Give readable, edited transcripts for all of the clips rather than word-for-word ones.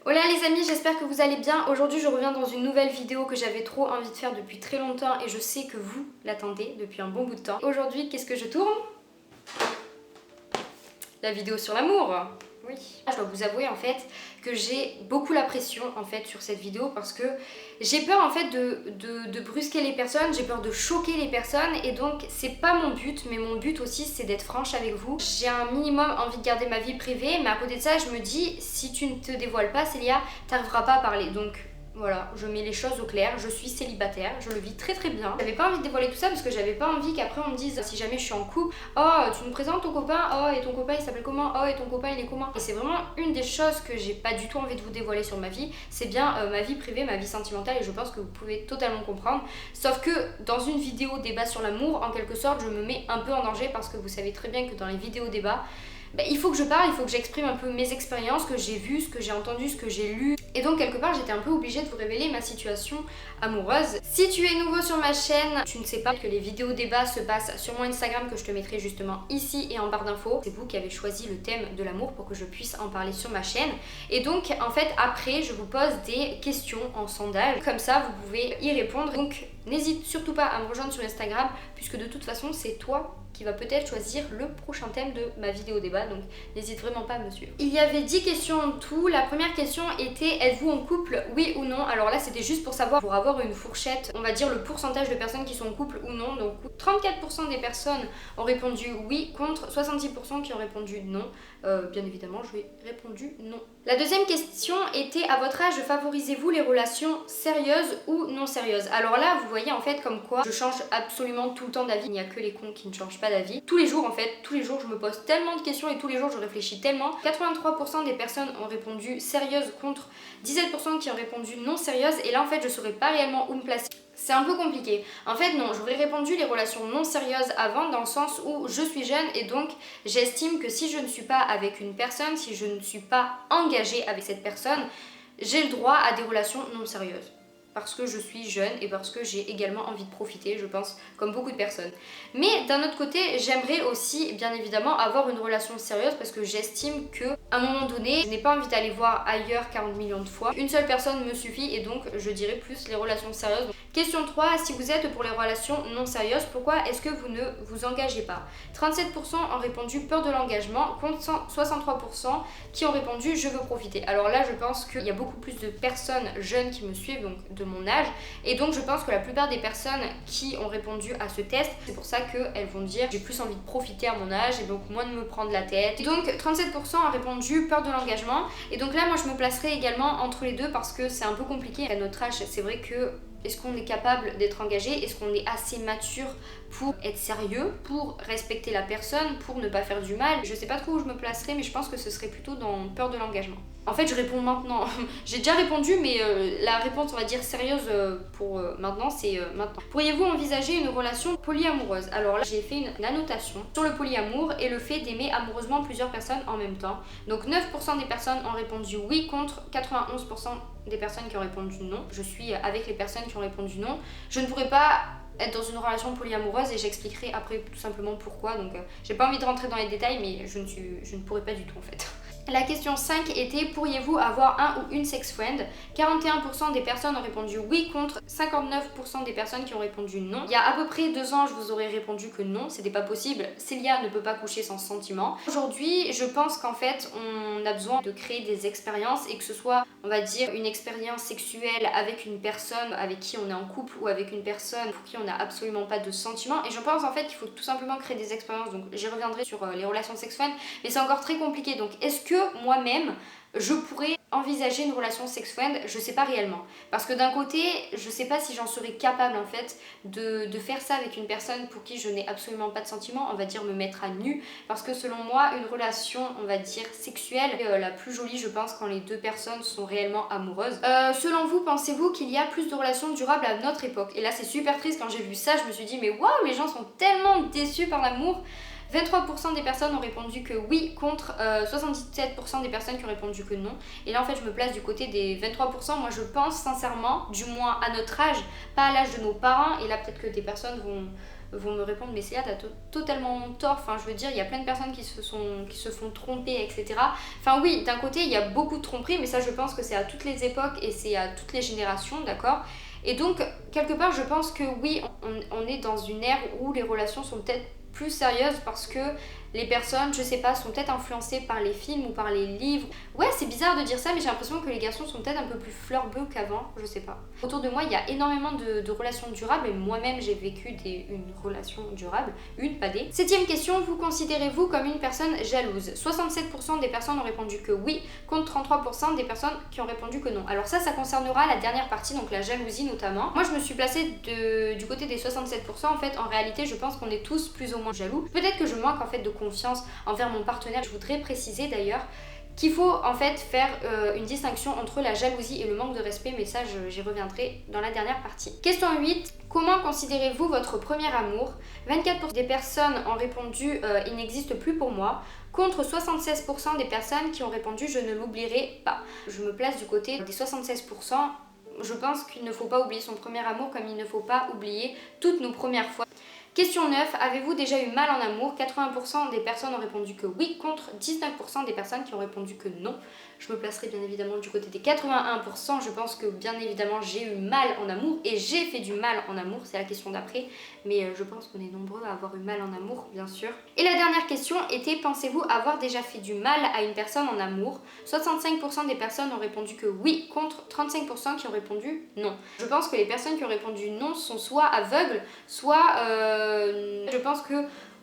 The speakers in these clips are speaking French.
Hola les amis, j'espère que vous allez bien. Aujourd'hui je reviens dans une nouvelle vidéo que j'avais trop envie de faire depuis très longtemps et je sais que vous l'attendez depuis un bon bout de temps. Aujourd'hui, qu'est-ce que je tourne? La vidéo sur l'amour. Oui. Je dois vous avouer en fait que j'ai beaucoup la pression en fait sur cette vidéo parce que j'ai peur en fait de brusquer les personnes, j'ai peur de choquer les personnes et donc c'est pas mon but, mais mon but aussi c'est d'être franche avec vous. J'ai un minimum envie de garder ma vie privée, mais à côté de ça je me dis si tu ne te dévoiles pas Célia, t'arriveras pas à parler. Donc voilà, je mets les choses au clair, je suis célibataire, je le vis très très bien. J'avais pas envie de dévoiler tout ça parce que j'avais pas envie qu'après on me dise si jamais je suis en couple, oh tu nous présentes ton copain, oh et ton copain il s'appelle comment, oh et ton copain il est comment. Et c'est vraiment une des choses que j'ai pas du tout envie de vous dévoiler sur ma vie, c'est bien ma vie privée, ma vie sentimentale et je pense que vous pouvez totalement comprendre. Sauf que dans une vidéo débat sur l'amour, en quelque sorte je me mets un peu en danger parce que vous savez très bien que dans les vidéos débat, il faut que je parle, il faut que j'exprime un peu mes expériences, que j'ai vues, ce que j'ai entendu, ce que j'ai lu. Et donc quelque part j'étais un peu obligée de vous révéler ma situation amoureuse. Si tu es nouveau sur ma chaîne, tu ne sais pas que les vidéos débats se passent sur mon Instagram que je te mettrai justement ici et en barre d'infos. C'est vous qui avez choisi le thème de l'amour pour que je puisse en parler sur ma chaîne. Et donc en fait après je vous pose des questions en sondage. Comme ça vous pouvez y répondre. Donc n'hésite surtout pas à me rejoindre sur Instagram puisque de toute façon c'est toi qui va peut-être choisir le prochain thème de ma vidéo débat, donc n'hésite vraiment pas à me suivre. Il y avait 10 questions en tout. La première question était êtes-vous en couple, oui ou non? Alors là c'était juste pour savoir, pour avoir une fourchette, on va dire le pourcentage de personnes qui sont en couple ou non. Donc 34% des personnes ont répondu oui contre 70% qui ont répondu non. Bien évidemment je lui ai répondu non. La deuxième question était à votre âge favorisez-vous les relations sérieuses ou non sérieuses? Alors là vous voyez en fait comme quoi je change absolument tout le temps d'avis, il n'y a que les cons qui ne changent pas d'avis. Tous les jours en fait, tous les jours je me pose tellement de questions et tous les jours je réfléchis tellement. 83% des personnes ont répondu sérieuse contre 17% qui ont répondu non sérieuse et là en fait je saurais pas réellement où me placer. C'est un peu compliqué. En fait non, j'aurais répondu les relations non sérieuses avant dans le sens où je suis jeune et donc j'estime que si je ne suis pas avec une personne, si je ne suis pas engagée avec cette personne, j'ai le droit à des relations non sérieuses. Parce que je suis jeune et parce que j'ai également envie de profiter, je pense, comme beaucoup de personnes. Mais d'un autre côté, j'aimerais aussi, bien évidemment, avoir une relation sérieuse parce que j'estime que, à un moment donné, je n'ai pas envie d'aller voir ailleurs 40 millions de fois. Une seule personne me suffit et donc je dirais plus les relations sérieuses. Question 3, si vous êtes pour les relations non sérieuses, pourquoi est-ce que vous ne vous engagez pas? 37% ont répondu peur de l'engagement, contre 63% qui ont répondu je veux profiter. Alors là, je pense qu'il y a beaucoup plus de personnes jeunes qui me suivent, donc de mon âge, et donc je pense que la plupart des personnes qui ont répondu à ce test, c'est pour ça qu'elles vont dire j'ai plus envie de profiter à mon âge et donc moins de me prendre la tête. Et donc 37% ont répondu peur de l'engagement, et donc là moi je me placerai également entre les deux parce que c'est un peu compliqué à notre âge. C'est vrai que est-ce qu'on est capable d'être engagé? Est-ce qu'on est assez mature pour être sérieux, pour respecter la personne, pour ne pas faire du mal? Je sais pas trop où je me placerai, mais je pense que ce serait plutôt dans peur de l'engagement. En fait, je réponds maintenant. J'ai déjà répondu, mais la réponse, on va dire sérieuse pour maintenant, c'est maintenant. Pourriez-vous envisager une relation polyamoureuse? Alors là, j'ai fait une annotation sur le polyamour et le fait d'aimer amoureusement plusieurs personnes en même temps. Donc 9% des personnes ont répondu oui contre 91% des personnes qui ont répondu non. Je suis avec les personnes qui ont répondu non. Je ne pourrais pas être dans une relation polyamoureuse et j'expliquerai après tout simplement pourquoi. Donc j'ai pas envie de rentrer dans les détails, mais je ne pourrais pas du tout en fait. La question 5 était pourriez-vous avoir un ou une sex friend? 41% des personnes ont répondu oui contre 59% des personnes qui ont répondu non. Il y a à peu près 2 ans, je vous aurais répondu que non, c'était pas possible. Célia ne peut pas coucher sans sentiment. Aujourd'hui, je pense qu'en fait, on a besoin de créer des expériences et que ce soit, on va dire, une expérience sexuelle avec une personne avec qui on est en couple ou avec une personne pour qui on n'a absolument pas de sentiments. Et je pense en fait qu'il faut tout simplement créer des expériences. Donc j'y reviendrai sur les relations sexuelles, mais c'est encore très compliqué. Donc est-ce que moi-même je pourrais envisager une relation sex-friend? Je sais pas réellement. Parce que d'un côté, je sais pas si j'en serais capable en fait de faire ça avec une personne pour qui je n'ai absolument pas de sentiments, on va dire me mettre à nu. Parce que selon moi, une relation, on va dire sexuelle, est la plus jolie je pense quand les deux personnes sont réellement amoureuses. Selon vous, pensez-vous qu'il y a plus de relations durables à notre époque? Et là c'est super triste, quand j'ai vu ça, je me suis dit mais waouh, les gens sont tellement déçus par l'amour. 23% des personnes ont répondu que oui contre 77% des personnes qui ont répondu que non. Et là en fait je me place du côté des 23%. Moi je pense sincèrement, du moins à notre âge, pas à l'âge de nos parents, et là peut-être que des personnes vont me répondre mais Célia, t'as totalement tort, enfin je veux dire il y a plein de personnes qui se font tromper, etc. Enfin oui, d'un côté il y a beaucoup de tromperies, mais ça je pense que c'est à toutes les époques et c'est à toutes les générations, d'accord. Et donc quelque part je pense que oui, on est dans une ère où les relations sont peut-être plus sérieuses parce que les personnes, je sais pas, sont peut-être influencées par les films ou par les livres. Ouais, c'est bizarre de dire ça, mais j'ai l'impression que les garçons sont peut-être un peu plus fleur-bleue qu'avant, je sais pas. Autour de moi, il y a énormément de relations durables et moi-même j'ai vécu une relation durable, pas des. 7ème question, vous considérez-vous comme une personne jalouse? 67% des personnes ont répondu que oui, contre 33% des personnes qui ont répondu que non. Alors ça concernera la dernière partie, donc la jalousie notamment. Moi je me suis placée du côté des 67%, en fait en réalité je pense qu'on est tous plus ou moins jaloux. Peut-être que je manque en fait de confiance envers mon partenaire. Je voudrais préciser d'ailleurs qu'il faut en fait faire une distinction entre la jalousie et le manque de respect, mais ça j'y reviendrai dans la dernière partie. Question 8. Comment considérez-vous votre premier amour? 24% des personnes ont répondu il n'existe plus pour moi, contre 76% des personnes qui ont répondu je ne l'oublierai pas. Je me place du côté des 76%. Je pense qu'il ne faut pas oublier son premier amour comme il ne faut pas oublier toutes nos premières fois. Question 9, avez-vous déjà eu mal en amour? 80% des personnes ont répondu que oui, contre 19% des personnes qui ont répondu que non. Je me placerai bien évidemment du côté des 81%. Je pense que bien évidemment j'ai eu mal en amour et j'ai fait du mal en amour, c'est la question d'après. Mais je pense qu'on est nombreux à avoir eu mal en amour, bien sûr. Et la dernière question était, pensez-vous avoir déjà fait du mal à une personne en amour? 65% des personnes ont répondu que oui, contre 35% qui ont répondu non. Je pense que les personnes qui ont répondu non sont soit aveugles, soit... je pense que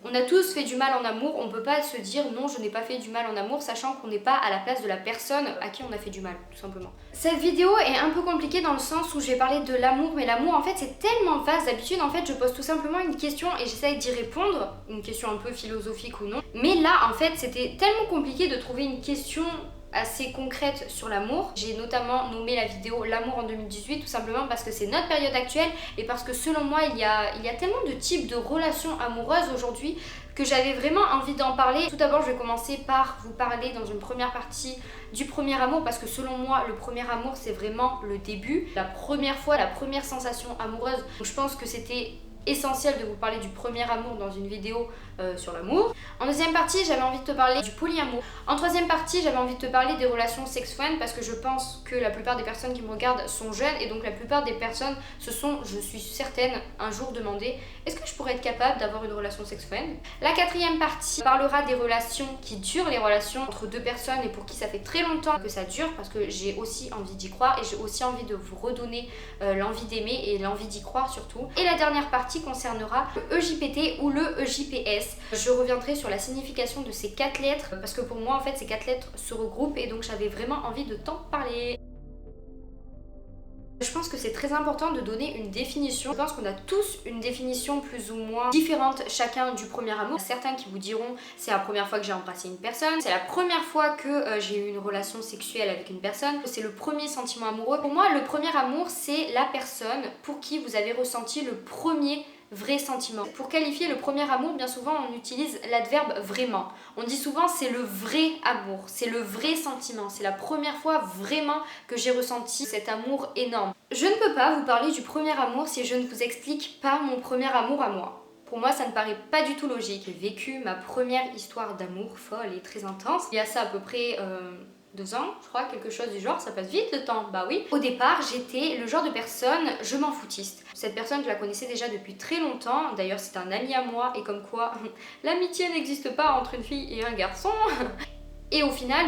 on a tous fait du mal en amour, on peut pas se dire non je n'ai pas fait du mal en amour sachant qu'on n'est pas à la place de la personne à qui on a fait du mal, tout simplement. Cette vidéo est un peu compliquée dans le sens où je vais parler de l'amour, mais l'amour en fait c'est tellement vaste. D'habitude en fait je pose tout simplement une question et j'essaye d'y répondre, une question un peu philosophique ou non. Mais là en fait c'était tellement compliqué de trouver une question assez concrète sur l'amour. J'ai notamment nommé la vidéo l'amour en 2018 tout simplement parce que c'est notre période actuelle et parce que selon moi il y a tellement de types de relations amoureuses aujourd'hui que j'avais vraiment envie d'en parler. Tout d'abord je vais commencer par vous parler dans une première partie du premier amour parce que selon moi le premier amour c'est vraiment le début, la première fois, la première sensation amoureuse. Donc je pense que c'était essentiel de vous parler du premier amour dans une vidéo sur l'amour. En deuxième partie, j'avais envie de te parler du polyamour. En troisième partie, j'avais envie de te parler des relations sex-friend parce que je pense que la plupart des personnes qui me regardent sont jeunes et donc la plupart des personnes se sont, je suis certaine, un jour demandé est-ce que je pourrais être capable d'avoir une relation sex-friend. La quatrième partie parlera des relations qui durent, les relations entre deux personnes et pour qui ça fait très longtemps que ça dure parce que j'ai aussi envie d'y croire et j'ai aussi envie de vous redonner l'envie d'aimer et l'envie d'y croire surtout. Et la dernière partie concernera le EJPT ou le EJPS. Je reviendrai sur la signification de ces 4 lettres parce que pour moi en fait ces 4 lettres se regroupent et donc j'avais vraiment envie de t'en parler. Je pense que c'est très important de donner une définition. Je pense qu'on a tous une définition plus ou moins différente chacun du premier amour. Certains qui vous diront c'est la première fois que j'ai embrassé une personne, c'est la première fois que j'ai eu une relation sexuelle avec une personne, c'est le premier sentiment amoureux. Pour moi le premier amour c'est la personne pour qui vous avez ressenti le premier vrai sentiment. Pour qualifier le premier amour, bien souvent on utilise l'adverbe vraiment. On dit souvent c'est le vrai amour, c'est le vrai sentiment, c'est la première fois vraiment que j'ai ressenti cet amour énorme. Je ne peux pas vous parler du premier amour si je ne vous explique pas mon premier amour à moi. Pour moi, ça ne paraît pas du tout logique. J'ai vécu ma première histoire d'amour folle et très intense. Il y a ça à peu près 2 ans, je crois, quelque chose du genre, ça passe vite le temps, bah oui. Au départ, j'étais le genre de personne, je m'en foutiste. Cette personne, je la connaissais déjà depuis très longtemps, d'ailleurs c'est un ami à moi, et comme quoi, l'amitié n'existe pas entre une fille et un garçon. Et au final,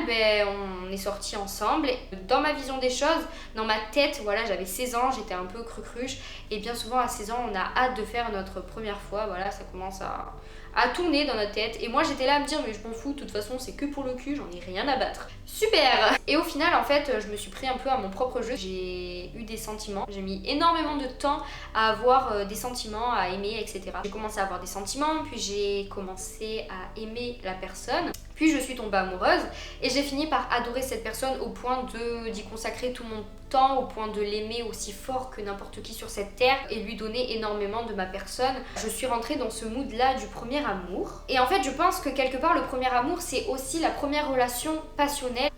on est sortis ensemble. Dans ma vision des choses, dans ma tête, voilà, j'avais 16 ans, j'étais un peu crucruche. Et bien souvent, à 16 ans, on a hâte de faire notre première fois. Voilà, ça commence à tourner dans notre tête. Et moi, j'étais là à me dire, mais je m'en fous, de toute façon, c'est que pour le cul, j'en ai rien à battre. Super! Et au final, en fait, je me suis pris un peu à mon propre jeu. J'ai eu des sentiments. J'ai mis énormément de temps à avoir des sentiments, à aimer, etc. J'ai commencé à avoir des sentiments, puis j'ai commencé à aimer la personne. Puis je suis tombée amoureuse et j'ai fini par adorer cette personne au point d'y consacrer tout mon temps, au point de l'aimer aussi fort que n'importe qui sur cette terre et lui donner énormément de ma personne. Je suis rentrée dans ce mood là du premier amour. Et en fait je pense que quelque part le premier amour c'est aussi la première relation passionnelle.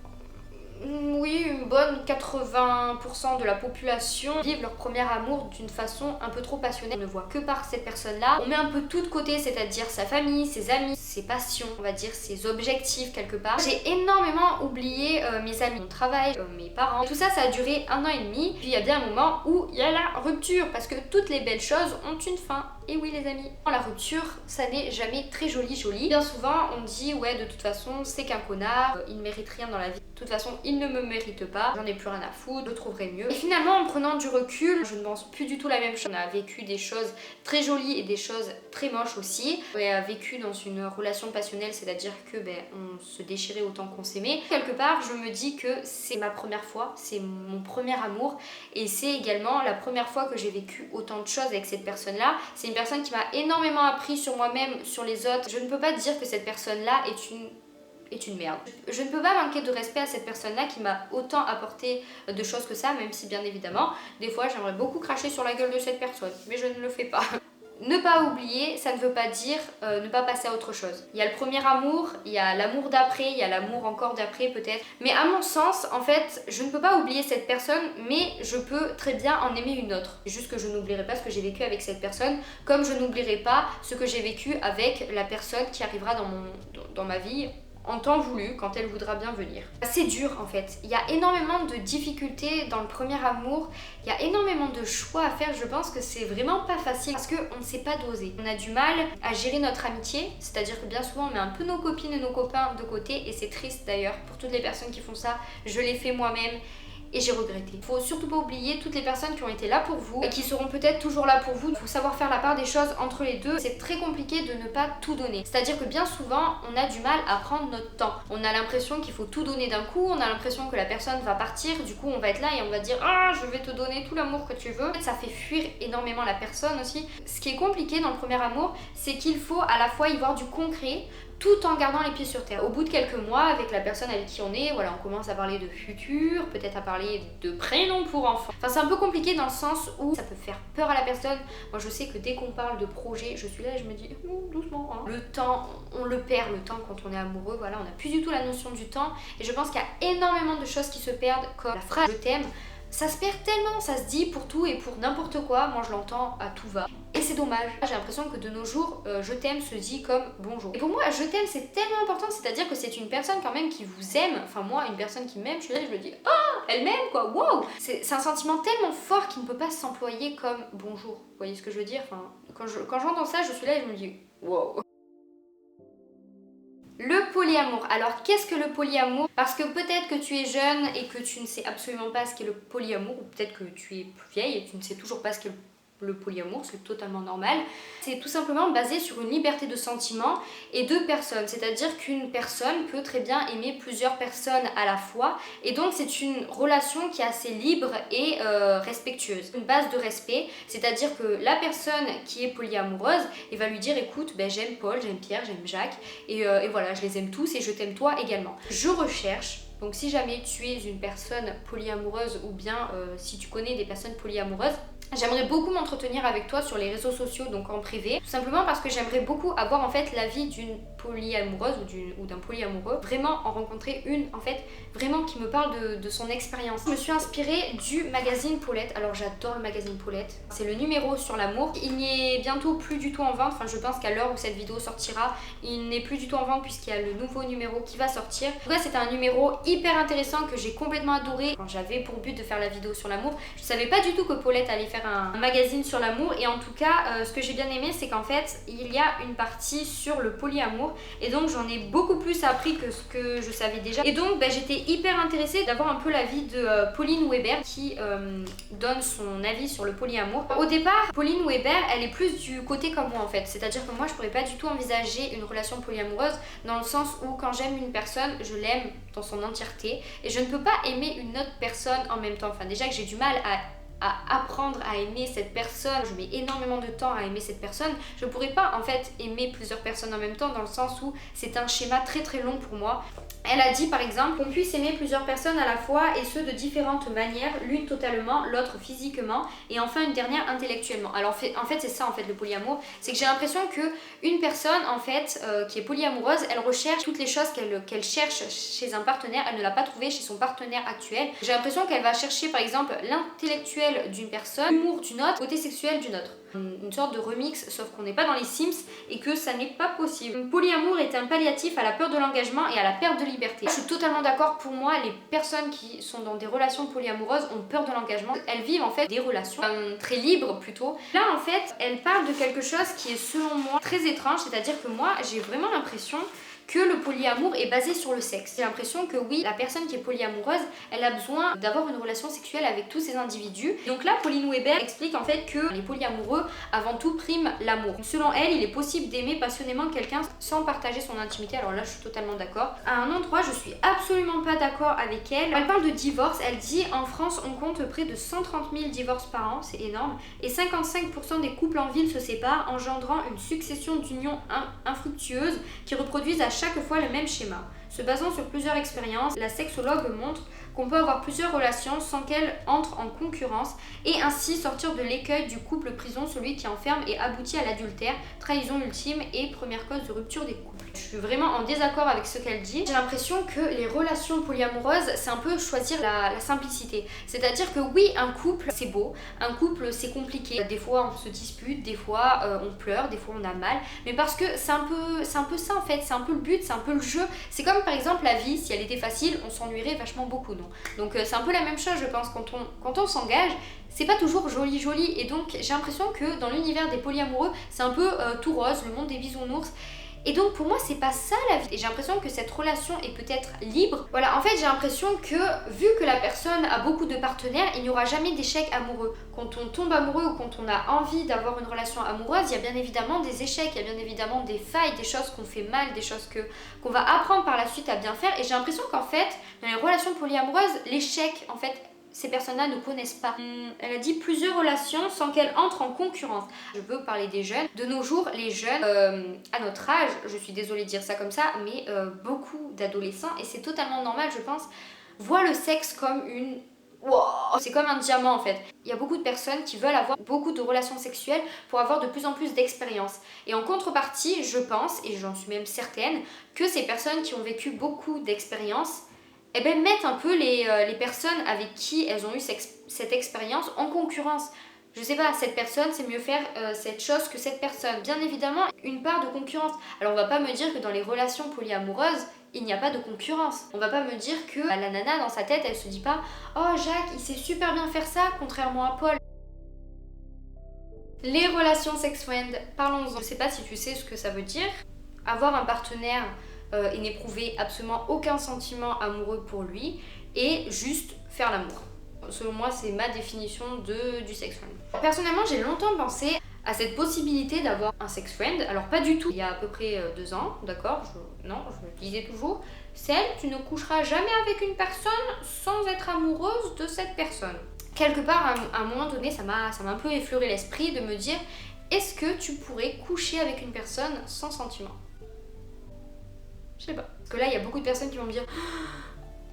Oui, bonne 80% de la population vivent leur premier amour d'une façon un peu trop passionnée. On ne voit que par cette personne-là. On met un peu tout de côté, c'est-à-dire sa famille, ses amis, ses passions, on va dire ses objectifs quelque part. J'ai énormément oublié mes amis, mon travail, mes parents. Et tout ça, ça a duré 1 an et demi. Puis il y a bien un moment où il y a la rupture parce que toutes les belles choses ont une fin. Et oui les amis, la rupture, ça n'est jamais très joli. Bien souvent, on dit ouais de toute façon c'est qu'un connard, il ne mérite rien dans la vie. De toute façon, il ne me mérite pas, j'en ai plus rien à foutre, je trouverai mieux. Et finalement, en prenant du recul, je ne pense plus du tout la même chose. On a vécu des choses très jolies et des choses très moches aussi. On a vécu dans une relation passionnelle, c'est-à-dire que on se déchirait autant qu'on s'aimait. Quelque part, je me dis que c'est ma première fois, c'est mon premier amour et c'est également la première fois que j'ai vécu autant de choses avec cette personne-là. C'est une personne qui m'a énormément appris sur moi-même, sur les autres. Je ne peux pas dire que cette personne-là est une merde. Je ne peux pas manquer de respect à cette personne-là qui m'a autant apporté de choses que ça, même si bien évidemment, des fois j'aimerais beaucoup cracher sur la gueule de cette personne, mais je ne le fais pas. Ne pas oublier, ça ne veut pas dire ne pas passer à autre chose. Il y a le premier amour, il y a l'amour d'après, il y a l'amour encore d'après peut-être. Mais à mon sens, en fait, je ne peux pas oublier cette personne, mais je peux très bien en aimer une autre. C'est juste que je n'oublierai pas ce que j'ai vécu avec cette personne, comme je n'oublierai pas ce que j'ai vécu avec la personne qui arrivera dans ma vie en temps voulu, quand elle voudra bien venir. C'est dur en fait, il y a énormément de difficultés dans le premier amour, il y a énormément de choix à faire, je pense que c'est vraiment pas facile parce qu'on ne sait pas doser. On a du mal à gérer notre amitié, c'est-à-dire que bien souvent on met un peu nos copines et nos copains de côté et c'est triste d'ailleurs pour toutes les personnes qui font ça, je l'ai fait moi-même. Et j'ai regretté. Faut surtout pas oublier toutes les personnes qui ont été là pour vous et qui seront peut-être toujours là pour vous. Il faut savoir faire la part des choses entre les deux. C'est très compliqué de ne pas tout donner. C'est-à-dire que bien souvent, on a du mal à prendre notre temps. On a l'impression qu'il faut tout donner d'un coup. On a l'impression que la personne va partir. Du coup, on va être là et on va dire « Ah, je vais te donner tout l'amour que tu veux ». Ça fait fuir énormément la personne aussi. Ce qui est compliqué dans le premier amour, c'est qu'il faut à la fois y voir du concret, tout en gardant les pieds sur terre. Au bout de quelques mois, avec la personne avec qui on est, voilà, on commence à parler de futur, peut-être à parler de prénom pour enfants. Enfin, c'est un peu compliqué dans le sens où ça peut faire peur à la personne. Moi, je sais que dès qu'on parle de projet, je suis là et je me dis doucement. Hein. Le temps, on le perd, le temps quand on est amoureux. Voilà, on n'a plus du tout la notion du temps. Et je pense qu'il y a énormément de choses qui se perdent, comme la phrase « je t'aime ». Ça se perd tellement, ça se dit pour tout et pour n'importe quoi. Moi, je l'entends à tout va. Et c'est dommage. J'ai l'impression que de nos jours, je t'aime se dit comme bonjour. Et pour moi, je t'aime, c'est tellement important. C'est-à-dire que c'est une personne quand même qui vous aime. Enfin, moi, une personne qui m'aime, je suis là et je me dis oh, elle m'aime quoi, wow. C'est un sentiment tellement fort qui ne peut pas s'employer comme bonjour. Vous voyez ce que je veux dire? Enfin, quand j'entends ça, je suis là et je me dis wow. Le polyamour. Alors qu'est-ce que le polyamour? Parce que peut-être que tu es jeune et que tu ne sais absolument pas ce qu'est le polyamour, ou peut-être que tu es plus vieille et tu ne sais toujours pas ce qu'est le polyamour, c'est totalement normal. C'est tout simplement basé sur une liberté de sentiment et de personnes, c'est-à-dire qu'une personne peut très bien aimer plusieurs personnes à la fois et donc c'est une relation qui est assez libre et respectueuse. Une base de respect, c'est-à-dire que la personne qui est polyamoureuse, elle va lui dire écoute, j'aime Paul, j'aime Pierre, j'aime Jacques et voilà, je les aime tous et je t'aime toi également. Je recherche. Donc si jamais tu es une personne polyamoureuse ou bien si tu connais des personnes polyamoureuses, j'aimerais beaucoup m'entretenir avec toi sur les réseaux sociaux, donc en privé, tout simplement parce que j'aimerais beaucoup avoir en fait l'avis d'une polyamoureuse ou d'un polyamoureux, vraiment en rencontrer une en fait, vraiment qui me parle de son expérience. Je me suis inspirée du magazine Paulette, alors j'adore le magazine Paulette, c'est le numéro sur l'amour. Il n'y est bientôt plus du tout en vente, enfin je pense qu'à l'heure où cette vidéo sortira, il n'est plus du tout en vente puisqu'il y a le nouveau numéro qui va sortir. En tout cas c'était un numéro hyper intéressant que j'ai complètement adoré. Quand j'avais pour but de faire la vidéo sur l'amour, je savais pas du tout que Paulette allait faire un magazine sur l'amour et en tout cas ce que j'ai bien aimé c'est qu'en fait il y a une partie sur le polyamour et donc j'en ai beaucoup plus appris que ce que je savais déjà et donc j'étais hyper intéressée d'avoir un peu l'avis de Pauline Weber qui donne son avis sur le polyamour. Au départ Pauline Weber elle est plus du côté comme moi en fait, c'est à dire que moi je pourrais pas du tout envisager une relation polyamoureuse dans le sens où quand j'aime une personne je l'aime dans son entièreté et je ne peux pas aimer une autre personne en même temps. Enfin déjà que j'ai du mal à à apprendre à aimer cette personne, je mets énormément de temps à aimer cette personne, je ne pourrais pas en fait aimer plusieurs personnes en même temps, dans le sens où c'est un schéma très très long pour moi. Elle a dit par exemple qu'on puisse aimer plusieurs personnes à la fois et ce de différentes manières, l'une totalement, l'autre physiquement et enfin une dernière intellectuellement. Alors en fait c'est ça en fait le polyamour, c'est que j'ai l'impression que une personne en fait qui est polyamoureuse, elle recherche toutes les choses qu'elle cherche chez un partenaire, elle ne l'a pas trouvé chez son partenaire actuel. J'ai l'impression qu'elle va chercher par exemple l'intellectuel d'une personne, l'humour d'une autre, le côté sexuel d'une autre. Une sorte de remix, sauf qu'on n'est pas dans les Sims et que ça n'est pas possible. Le polyamour est un palliatif à la peur de l'engagement et à la perte de liberté. Je suis totalement d'accord, pour moi, les personnes qui sont dans des relations polyamoureuses ont peur de l'engagement. Elles vivent en fait des relations très libres plutôt. Là en fait, elle parle de quelque chose qui est selon moi très étrange, c'est-à-dire que moi j'ai vraiment l'impression que le polyamour est basé sur le sexe. J'ai l'impression que oui, la personne qui est polyamoureuse, elle a besoin d'avoir une relation sexuelle avec tous ces individus. Donc là, Pauline Weber explique en fait que les polyamoureux, avant tout, priment l'amour. Selon elle, il est possible d'aimer passionnément quelqu'un sans partager son intimité. Alors là, je suis totalement d'accord. À un endroit, je suis absolument pas d'accord avec elle. Elle parle de divorce. Elle dit en France, on compte près de 130 000 divorces par an, c'est énorme. Et 55% des couples en ville se séparent, engendrant une succession d'unions infructueuses qui reproduisent à chaque fois le même schéma. Se basant sur plusieurs expériences, la sexologue montre qu'on peut avoir plusieurs relations sans qu'elles entrent en concurrence et ainsi sortir de l'écueil du couple prison, celui qui enferme et aboutit à l'adultère, trahison ultime et première cause de rupture des couples. Je suis vraiment en désaccord avec ce qu'elle dit. J'ai l'impression que les relations polyamoureuses, c'est un peu choisir la simplicité. C'est-à-dire que oui, un couple, c'est beau, un couple, c'est compliqué. Des fois, on se dispute, des fois, on pleure, des fois, on a mal. Mais parce que c'est un peu ça en fait, c'est un peu le but, c'est un peu le jeu. C'est comme par exemple la vie, si elle était facile, on s'ennuierait vachement beaucoup, non? Donc c'est un peu la même chose, je pense, quand on s'engage. C'est pas toujours joli et donc j'ai l'impression que dans l'univers des polyamoureux, c'est un peu tout rose, le monde des bisounours. Et donc pour moi c'est pas ça la vie. Et j'ai l'impression que cette relation est peut-être libre. Voilà, en fait j'ai l'impression que vu que la personne a beaucoup de partenaires, il n'y aura jamais d'échec amoureux. Quand on tombe amoureux ou quand on a envie d'avoir une relation amoureuse, il y a bien évidemment des échecs, il y a bien évidemment des failles, des choses qu'on fait mal, des choses qu'on va apprendre par la suite à bien faire. Et j'ai l'impression qu'en fait, dans les relations polyamoureuses, l'échec en fait, ces personnes-là ne connaissent pas. Elle a dit plusieurs relations sans qu'elles entrent en concurrence. Je veux parler des jeunes. De nos jours, les jeunes, à notre âge, je suis désolée de dire ça comme ça, mais beaucoup d'adolescents, et c'est totalement normal je pense, voient le sexe comme une... Wow, c'est comme un diamant en fait. Il y a beaucoup de personnes qui veulent avoir beaucoup de relations sexuelles pour avoir de plus en plus d'expérience. Et en contrepartie, je pense, et j'en suis même certaine, que ces personnes qui ont vécu beaucoup d'expérience, eh ben, mettent un peu les personnes avec qui elles ont eu cette expérience en concurrence. Je sais pas, cette personne c'est mieux faire cette chose que cette personne. Bien évidemment, une part de concurrence. Alors on va pas me dire que dans les relations polyamoureuses, il n'y a pas de concurrence. On va pas me dire que la nana dans sa tête, elle se dit pas « Oh Jacques, il sait super bien faire ça, contrairement à Paul ». Les relations sex-friend, parlons-en. Je sais pas si tu sais ce que ça veut dire. Avoir un partenaire et n'éprouver absolument aucun sentiment amoureux pour lui et juste faire l'amour. Selon moi, c'est ma définition du sex friend. Personnellement, j'ai longtemps pensé à cette possibilité d'avoir un sex friend. Alors pas du tout, il y a à peu près 2 ans, d'accord, je me disais toujours, Celle, tu ne coucheras jamais avec une personne sans être amoureuse de cette personne. Quelque part, à un moment donné, ça m'a un peu effleuré l'esprit de me dire, est-ce que tu pourrais coucher avec une personne sans sentiment ? Je sais pas. Parce que là, il y a beaucoup de personnes qui vont me dire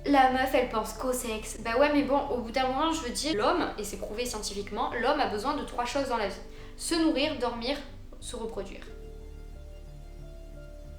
la meuf, elle pense qu'au sexe. Bah ouais, mais bon, au bout d'un moment, je veux dire, l'homme, et c'est prouvé scientifiquement, l'homme a besoin de 3 choses dans la vie. Se nourrir, dormir, se reproduire.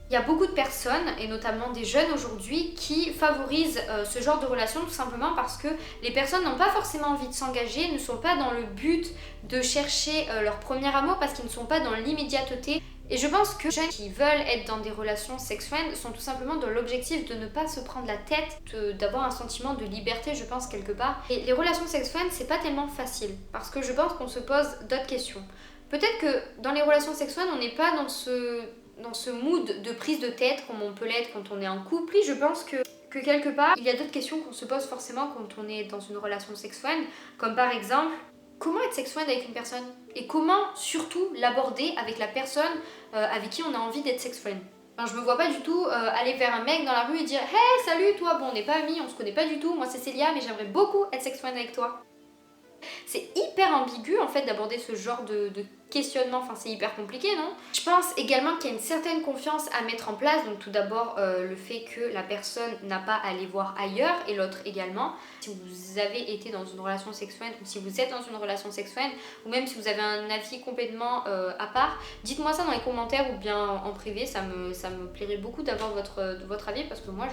Il y a beaucoup de personnes, et notamment des jeunes aujourd'hui, qui favorisent ce genre de relation tout simplement parce que les personnes n'ont pas forcément envie de s'engager, ne sont pas dans le but de chercher leur premier amour parce qu'ils ne sont pas dans l'immédiateté. Et je pense que les jeunes qui veulent être dans des relations sexuelles sont tout simplement dans l'objectif de ne pas se prendre la tête, d'avoir un sentiment de liberté, je pense, quelque part. Et les relations sexuelles, c'est pas tellement facile, parce que je pense qu'on se pose d'autres questions. Peut-être que dans les relations sexuelles, on n'est pas dans ce mood de prise de tête comme on peut l'être quand on est en couple. Puis je pense que quelque part, il y a d'autres questions qu'on se pose forcément quand on est dans une relation sexuelle, comme par exemple, comment être sexuelle avec une personne ? Et comment surtout l'aborder avec la personne avec qui on a envie d'être sexuelle ? Enfin, je me vois pas du tout aller vers un mec dans la rue et dire « Hey, salut toi, bon on n'est pas amis, on se connaît pas du tout, moi c'est Célia, mais j'aimerais beaucoup être sexuelle avec toi. » C'est hyper ambigu en fait d'aborder ce genre de questionnement, enfin c'est hyper compliqué, non? Je pense également qu'il y a une certaine confiance à mettre en place, donc tout d'abord le fait que la personne n'a pas à aller voir ailleurs et l'autre également. Si vous avez été dans une relation sexuelle ou si vous êtes dans une relation sexuelle ou même si vous avez un avis complètement à part, dites-moi ça dans les commentaires ou bien en privé, ça me plairait beaucoup d'avoir votre avis parce que moi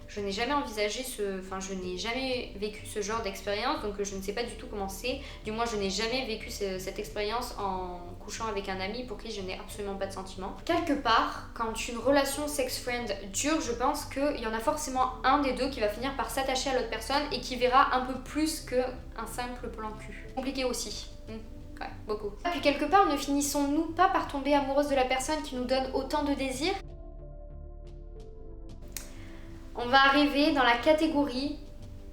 je n'ai jamais envisagé je n'ai jamais vécu ce genre d'expérience, donc je ne sais pas du tout comment c'est. Du moins, je n'ai jamais vécu cette expérience en couchant avec un ami pour qui je n'ai absolument pas de sentiments. Quelque part, quand une relation sex-friend dure, je pense qu'il y en a forcément un des deux qui va finir par s'attacher à l'autre personne et qui verra un peu plus qu'un simple plan cul. Compliqué aussi. Ouais, beaucoup. Et puis quelque part, ne finissons-nous pas par tomber amoureuse de la personne qui nous donne autant de désirs? On va arriver dans la catégorie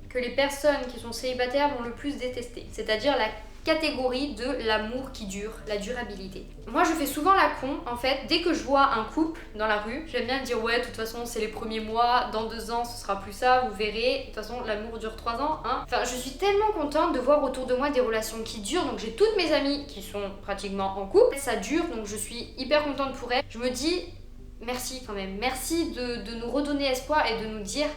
que les personnes qui sont célibataires vont le plus détester, c'est-à-dire la catégorie de l'amour qui dure, la durabilité. Moi je fais souvent la con en fait, dès que je vois un couple dans la rue, j'aime bien dire ouais de toute façon c'est les premiers mois, dans 2 ans ce sera plus ça, vous verrez, de toute façon l'amour dure 3 ans, hein. Enfin je suis tellement contente de voir autour de moi des relations qui durent, donc j'ai toutes mes amies qui sont pratiquement en couple, ça dure donc je suis hyper contente pour elles. Je me dis merci quand même, merci de nous redonner espoir et de nous dire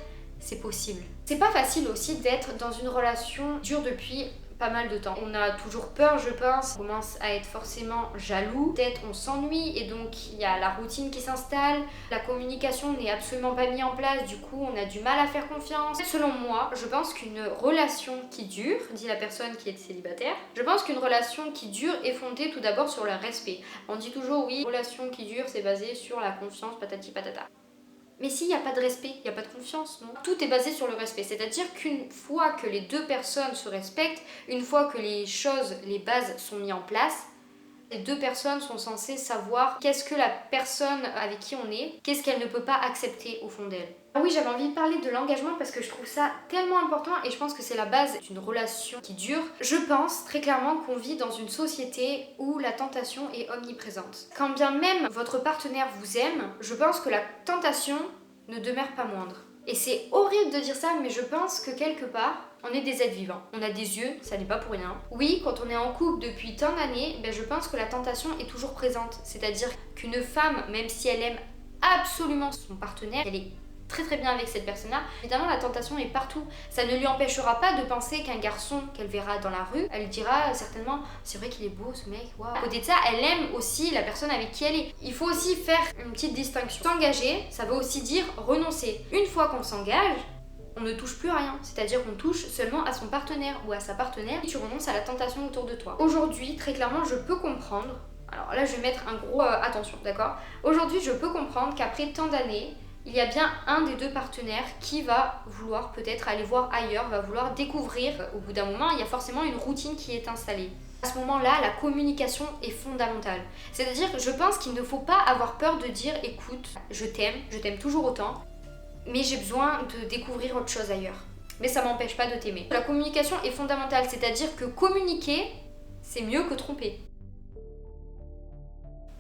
c'est possible. C'est pas facile aussi d'être dans une relation dure depuis pas mal de temps. On a toujours peur, je pense, on commence à être forcément jaloux, peut-être on s'ennuie et donc il y a la routine qui s'installe, la communication n'est absolument pas mise en place, du coup on a du mal à faire confiance. Selon moi, je pense qu'une relation qui dure, dit la personne qui est célibataire, je pense qu'une relation qui dure est fondée tout d'abord sur le respect. On dit toujours oui, relation qui dure c'est basé sur la confiance, patati patata. Mais s'il n'y a pas de respect, il n'y a pas de confiance, non? Tout est basé sur le respect, c'est-à-dire qu'une fois que les deux personnes se respectent, une fois que les choses, les bases sont mises en place, les deux personnes sont censées savoir qu'est-ce que la personne avec qui on est, qu'est-ce qu'elle ne peut pas accepter au fond d'elle. Ah oui, j'avais envie de parler de l'engagement parce que je trouve ça tellement important et je pense que c'est la base d'une relation qui dure. Je pense très clairement qu'on vit dans une société où la tentation est omniprésente. Quand bien même votre partenaire vous aime, je pense que la tentation ne demeure pas moindre. Et c'est horrible de dire ça, mais je pense que quelque part, on est des êtres vivants. On a des yeux, ça n'est pas pour rien. Oui, quand on est en couple depuis tant d'années, je pense que la tentation est toujours présente. C'est-à-dire qu'une femme, même si elle aime absolument son partenaire, elle est très bien avec cette personne-là, évidemment la tentation est partout. Ça ne lui empêchera pas de penser qu'un garçon qu'elle verra dans la rue, elle dira certainement c'est vrai qu'il est beau ce mec, waouh. À côté de ça, elle aime aussi la personne avec qui elle est. Il faut aussi faire une petite distinction. S'engager, ça veut aussi dire renoncer. Une fois qu'on s'engage, on ne touche plus à rien, c'est-à-dire qu'on touche seulement à son partenaire ou à sa partenaire et tu renonces à la tentation autour de toi. Aujourd'hui, très clairement, je peux comprendre, alors là je vais mettre un gros attention, d'accord? Aujourd'hui, je peux comprendre qu'après tant d'années, il y a bien un des deux partenaires qui va vouloir peut-être aller voir ailleurs, va vouloir découvrir. Au bout d'un moment, il y a forcément une routine qui est installée. À ce moment-là, la communication est fondamentale. C'est-à-dire que je pense qu'il ne faut pas avoir peur de dire écoute, je t'aime toujours autant, mais j'ai besoin de découvrir autre chose ailleurs. Mais ça m'empêche pas de t'aimer. La communication est fondamentale, c'est-à-dire que communiquer, c'est mieux que tromper.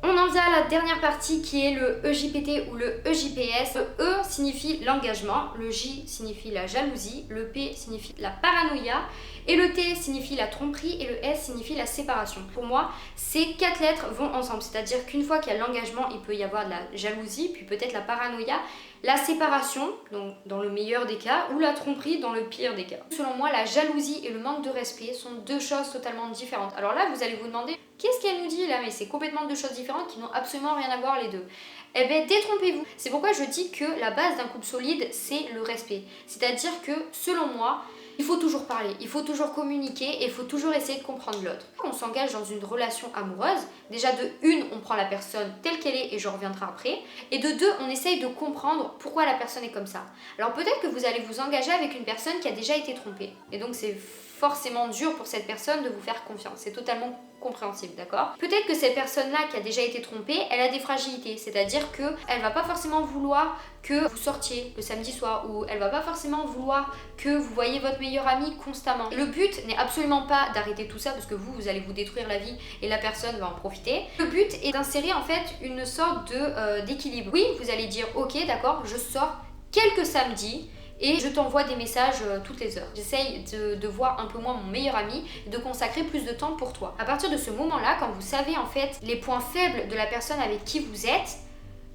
On en vient à la dernière partie qui est le EJPT ou le EJPS. Le E signifie l'engagement, le J signifie la jalousie, le P signifie la paranoïa et le T signifie la tromperie et le S signifie la séparation. Pour moi, ces 4 lettres vont ensemble, c'est-à-dire qu'une fois qu'il y a l'engagement, il peut y avoir de la jalousie, puis peut-être la paranoïa, la séparation, donc dans le meilleur des cas, ou la tromperie dans le pire des cas. Selon moi, la jalousie et le manque de respect sont deux choses totalement différentes. Alors là, vous allez vous demander, qu'est-ce qu'elle nous dit là? Mais c'est complètement deux choses différentes qui n'ont absolument rien à voir les deux. Eh bien, détrompez-vous. C'est pourquoi je dis que la base d'un couple solide, c'est le respect. C'est-à-dire que, selon moi, il faut toujours parler, il faut toujours communiquer et il faut toujours essayer de comprendre l'autre. Quand on s'engage dans une relation amoureuse, déjà de une, on prend la personne telle qu'elle est et je reviendrai après. Et de deux, on essaye de comprendre pourquoi la personne est comme ça. Alors peut-être que vous allez vous engager avec une personne qui a déjà été trompée. Et donc c'est forcément dur pour cette personne de vous faire confiance. C'est totalement compréhensible, d'accord? Peut-être que cette personne-là qui a déjà été trompée, elle a des fragilités, c'est-à-dire qu'elle va pas forcément vouloir que vous sortiez le samedi soir ou elle va pas forcément vouloir que vous voyez votre meilleur ami constamment. Le but n'est absolument pas d'arrêter tout ça parce que vous allez vous détruire la vie et la personne va en profiter. Le but est d'insérer en fait une sorte d'équilibre. Oui, vous allez dire ok d'accord, je sors quelques samedis et je t'envoie des messages toutes les heures. J'essaye de voir un peu moins mon meilleur ami et de consacrer plus de temps pour toi. À partir de ce moment-là, quand vous savez en fait les points faibles de la personne avec qui vous êtes,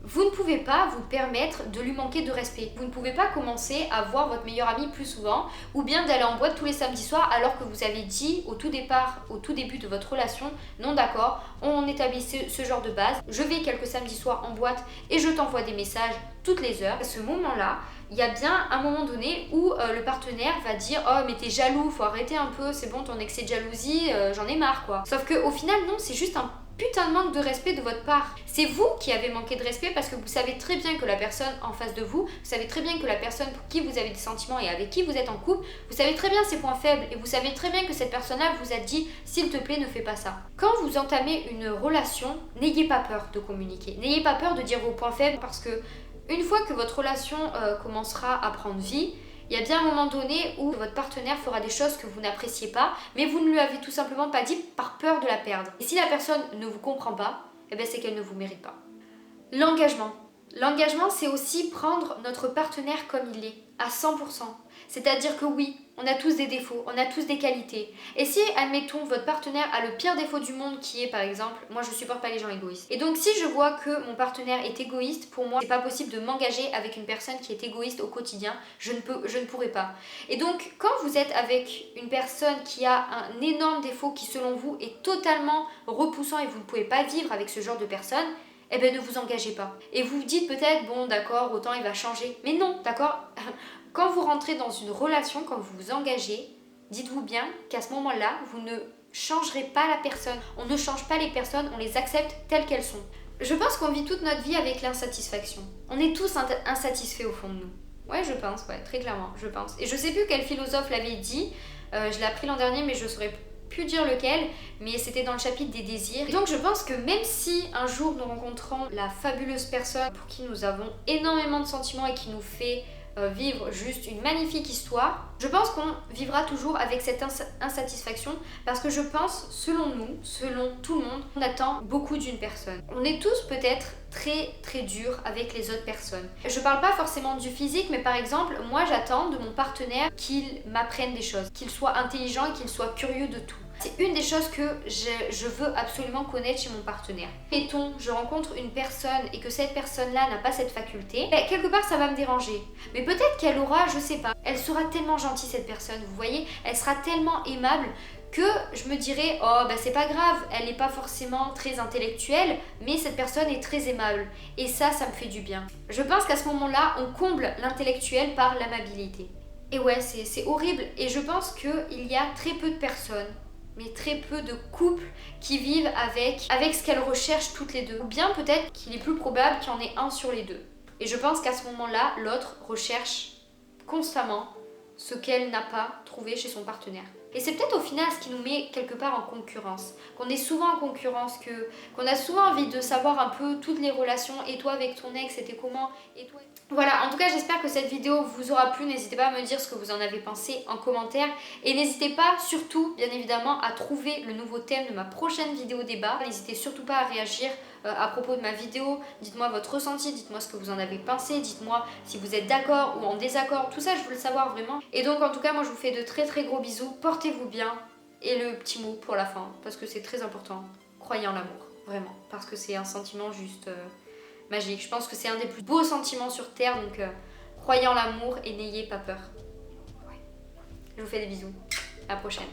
vous ne pouvez pas vous permettre de lui manquer de respect. Vous ne pouvez pas commencer à voir votre meilleur ami plus souvent ou bien d'aller en boîte tous les samedis soirs alors que vous avez dit au tout début de votre relation, non d'accord, on établit ce genre de base, je vais quelques samedis soirs en boîte et je t'envoie des messages toutes les heures. À ce moment-là, il y a bien un moment donné où le partenaire va dire oh mais t'es jaloux, faut arrêter un peu, c'est bon ton excès de jalousie, j'en ai marre quoi. Sauf que au final non, c'est juste un putain de manque de respect de votre part. C'est vous qui avez manqué de respect parce que vous savez très bien que la personne en face de vous, vous savez très bien que la personne pour qui vous avez des sentiments et avec qui vous êtes en couple, vous savez très bien ses points faibles et vous savez très bien que cette personne-là vous a dit s'il te plaît ne fais pas ça. Quand vous entamez une relation, n'ayez pas peur de communiquer, n'ayez pas peur de dire vos points faibles parce que une fois que votre relation commencera à prendre vie, il y a bien un moment donné où votre partenaire fera des choses que vous n'appréciez pas, mais vous ne lui avez tout simplement pas dit par peur de la perdre. Et si la personne ne vous comprend pas, eh bien c'est qu'elle ne vous mérite pas. L'engagement. L'engagement, c'est aussi prendre notre partenaire comme il est, à 100%. C'est-à-dire que oui, on a tous des défauts, on a tous des qualités. Et si, admettons, votre partenaire a le pire défaut du monde qui est, par exemple, moi je supporte pas les gens égoïstes. Et donc si je vois que mon partenaire est égoïste, pour moi, c'est pas possible de m'engager avec une personne qui est égoïste au quotidien. Je ne pourrais pas. Et donc, quand vous êtes avec une personne qui a un énorme défaut qui, selon vous, est totalement repoussant et vous ne pouvez pas vivre avec ce genre de personne, eh bien ne vous engagez pas. Et vous vous dites peut-être, bon d'accord, autant il va changer. Mais non, d'accord. Quand vous rentrez dans une relation, quand vous vous engagez, dites-vous bien qu'à ce moment-là, vous ne changerez pas la personne. On ne change pas les personnes, on les accepte telles qu'elles sont. Je pense qu'on vit toute notre vie avec l'insatisfaction. On est tous insatisfaits au fond de nous. Ouais, je pense, ouais, très clairement, je pense. Et je sais plus quel philosophe l'avait dit, je l'ai appris l'an dernier, mais je saurais plus dire lequel, mais c'était dans le chapitre des désirs. Et donc je pense que même si un jour nous rencontrons la fabuleuse personne pour qui nous avons énormément de sentiments et qui nous fait vivre juste une magnifique histoire, je pense qu'on vivra toujours avec cette insatisfaction parce que je pense, selon nous, selon tout le monde, on attend beaucoup d'une personne. On est tous peut-être très durs avec les autres personnes. Je parle pas forcément du physique, mais par exemple, moi j'attends de mon partenaire qu'il m'apprenne des choses, qu'il soit intelligent et qu'il soit curieux de tout. C'est une des choses que je veux absolument connaître chez mon partenaire. Mettons, je rencontre une personne et que cette personne-là n'a pas cette faculté, ben, quelque part ça va me déranger. Mais peut-être qu'elle aura, je sais pas, elle sera tellement gentille cette personne, vous voyez, elle sera tellement aimable que je me dirais, oh bah c'est pas grave, elle n'est pas forcément très intellectuelle, mais cette personne est très aimable. Et ça me fait du bien. Je pense qu'à ce moment-là, on comble l'intellectuel par l'amabilité. Et ouais, c'est horrible. Et je pense qu'il y a très peu de personnes, mais très peu de couples qui vivent avec ce qu'elles recherchent toutes les deux. Ou bien peut-être qu'il est plus probable qu'il y en ait un sur les deux. Et je pense qu'à ce moment-là, l'autre recherche constamment ce qu'elle n'a pas trouvé chez son partenaire. Et c'est peut-être au final ce qui nous met quelque part en concurrence. Qu'on est souvent en concurrence, qu'on a souvent envie de savoir un peu toutes les relations. Et toi avec ton ex, c'était comment? Et toi... Voilà, en tout cas j'espère que cette vidéo vous aura plu. N'hésitez pas à me dire ce que vous en avez pensé en commentaire. Et n'hésitez pas surtout, bien évidemment, à trouver le nouveau thème de ma prochaine vidéo débat. N'hésitez surtout pas à réagir à propos de ma vidéo. Dites-moi votre ressenti, dites-moi ce que vous en avez pensé. Dites-moi si vous êtes d'accord ou en désaccord. Tout ça je veux le savoir vraiment. Et donc en tout cas moi je vous fais de très gros bisous. Portez-vous bien. Et le petit mot pour la fin, parce que c'est très important. Croyez en l'amour, vraiment. Parce que c'est un sentiment juste... magique. Je pense que c'est un des plus beaux sentiments sur Terre, donc croyez en l'amour et n'ayez pas peur. Ouais. Je vous fais des bisous. À la prochaine.